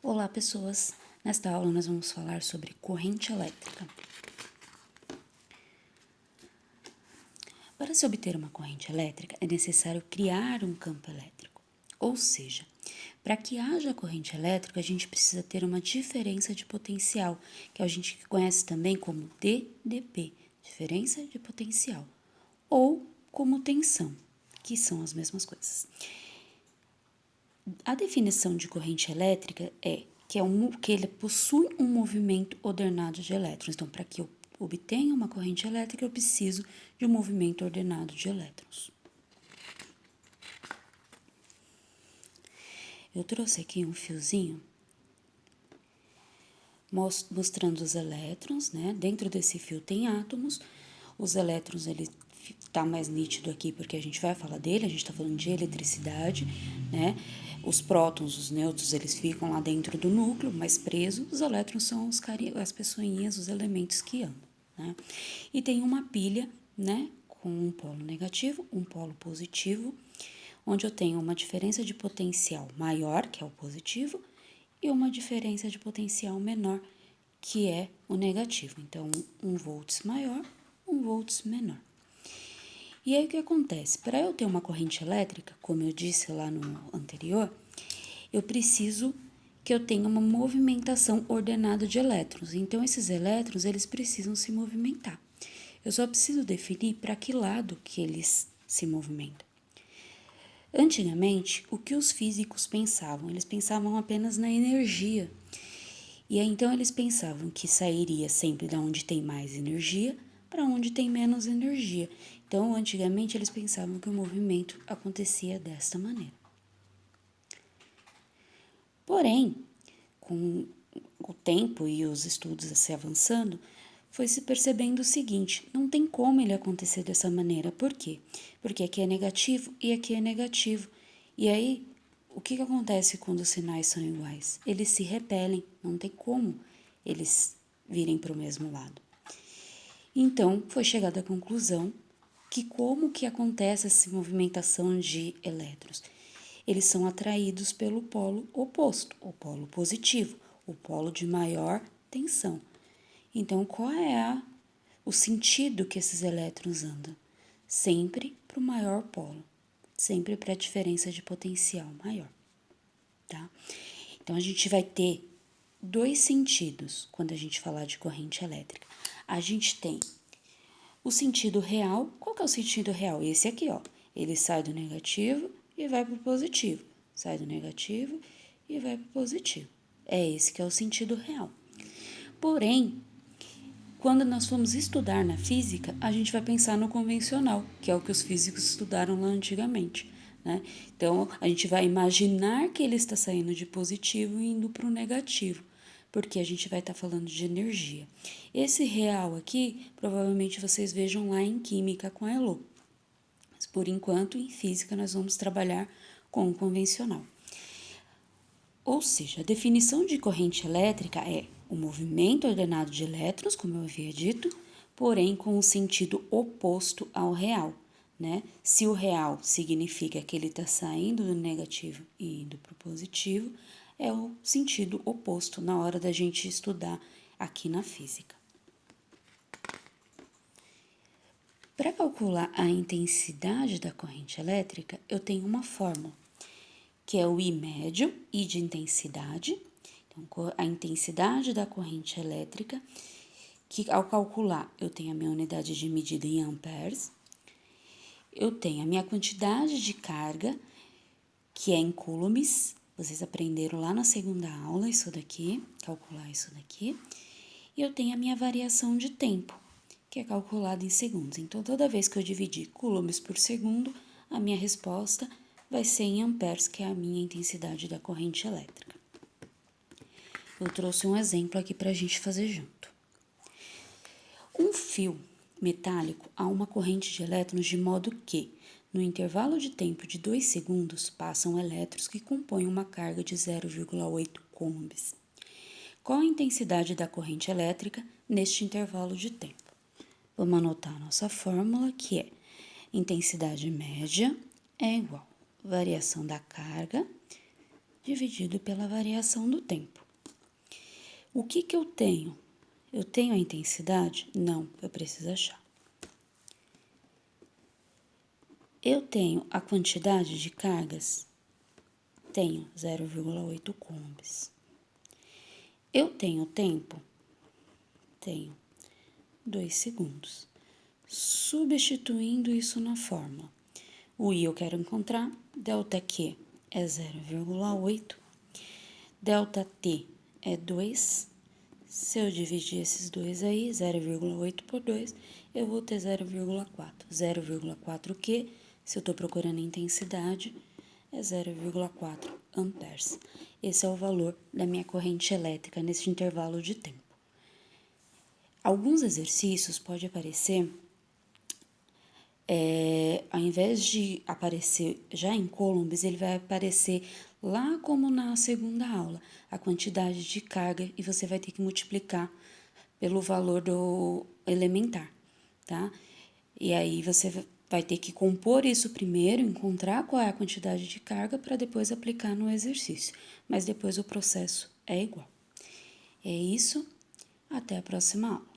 Olá, pessoas! Nesta aula nós vamos falar sobre corrente elétrica. Para se obter uma corrente elétrica, é necessário criar um campo elétrico. Ou seja, para que haja corrente elétrica, a gente precisa ter uma diferença de potencial, que a gente conhece também como DDP, diferença de potencial, ou como tensão, que são as mesmas coisas. A definição de corrente elétrica é que ele possui um movimento ordenado de elétrons. Então, para que eu obtenha uma corrente elétrica, eu preciso de um movimento ordenado de elétrons. Eu trouxe aqui um fiozinho mostrando os elétrons, né? Dentro desse fio tem átomos. Os elétrons, ele tá mais nítido aqui porque a gente vai falar dele, a gente tá falando de eletricidade, né? Os prótons, os nêutrons, eles ficam lá dentro do núcleo, mais presos. Os elétrons são as pessoinhas, os elementos que andam, né? E tem uma pilha, né? Com um polo negativo, um polo positivo, onde eu tenho uma diferença de potencial maior, que é o positivo, e uma diferença de potencial menor, que é o negativo. Então, 1 volts maior, 1 volts menor. E aí o que acontece? Para eu ter uma corrente elétrica, como eu disse lá no anterior, eu preciso que eu tenha uma movimentação ordenada de elétrons. Então, esses elétrons, eles precisam se movimentar. Eu só preciso definir para que lado que eles se movimentam. Antigamente, o que os físicos pensavam? Eles pensavam apenas na energia. E aí, então, eles pensavam que sairia sempre da onde tem mais energia para onde tem menos energia. Então, antigamente, eles pensavam que o movimento acontecia desta maneira. Porém, com o tempo e os estudos se avançando, foi se percebendo o seguinte: não tem como ele acontecer dessa maneira. Por quê? Porque aqui é negativo e aqui é negativo. E aí, o que acontece quando os sinais são iguais? Eles se repelem, não tem como eles virem para o mesmo lado. Então, foi chegada à conclusão que como que acontece essa movimentação de elétrons? Eles são atraídos pelo polo oposto, o polo positivo, o polo de maior tensão. Então, qual é o sentido que esses elétrons andam? Sempre para o maior polo, sempre para a diferença de potencial maior, tá? Então, a gente vai ter dois sentidos quando a gente falar de corrente elétrica. A gente tem o sentido real. Qual que é o sentido real? Esse aqui, ó. Ele sai do negativo e vai para o positivo. Sai do negativo e vai para o positivo. É esse que é o sentido real. Porém, quando nós formos estudar na física, a gente vai pensar no convencional, que é o que os físicos estudaram lá antigamente, né? Então, a gente vai imaginar que ele está saindo de positivo e indo para o negativo, porque a gente vai estar falando de energia. Esse real aqui, provavelmente vocês vejam lá em química com a Elo. Mas, por enquanto, em física, nós vamos trabalhar com o convencional. Ou seja, a definição de corrente elétrica é o movimento ordenado de elétrons, como eu havia dito, porém com o sentido oposto ao real, né? Se o real significa que ele está saindo do negativo e indo para o positivo, é o sentido oposto na hora da gente estudar aqui na física. Para calcular a intensidade da corrente elétrica, eu tenho uma fórmula, que é o I médio, I de intensidade. Então, a intensidade da corrente elétrica, que ao calcular eu tenho a minha unidade de medida em amperes, eu tenho a minha quantidade de carga, que é em coulombs. Vocês aprenderam lá na segunda aula isso daqui, calcular isso daqui. E eu tenho a minha variação de tempo, que é calculada em segundos. Então, toda vez que eu dividir coulombs por segundo, a minha resposta vai ser em amperes, que é a minha intensidade da corrente elétrica. Eu trouxe um exemplo aqui para a gente fazer junto. Um fio metálico há uma corrente de elétrons de modo que, no intervalo de tempo de 2 segundos, passam elétrons que compõem uma carga de 0,8 coulombs. Qual a intensidade da corrente elétrica neste intervalo de tempo? Vamos anotar a nossa fórmula, que é intensidade média é igual a variação da carga dividido pela variação do tempo. O que eu tenho? Eu tenho a intensidade? Não, eu preciso achar. Eu tenho a quantidade de cargas? Tenho 0,8 coulombs. Eu tenho tempo? Tenho 2 segundos. Substituindo isso na fórmula. O I eu quero encontrar, ΔQ é 0,8, ΔT é 2. Se eu dividir esses dois aí, 0,8 por 2, eu vou ter 0,4. 0,4 que, se eu estou procurando intensidade, é 0,4 amperes. Esse é o valor da minha corrente elétrica nesse intervalo de tempo. Alguns exercícios pode aparecer, ao invés de aparecer já em coulombs, ele vai aparecer lá como na segunda aula, a quantidade de carga, e você vai ter que multiplicar pelo valor do elementar, tá? E aí você vai ter que compor isso primeiro, encontrar qual é a quantidade de carga para depois aplicar no exercício, mas depois o processo é igual. É isso, até a próxima aula.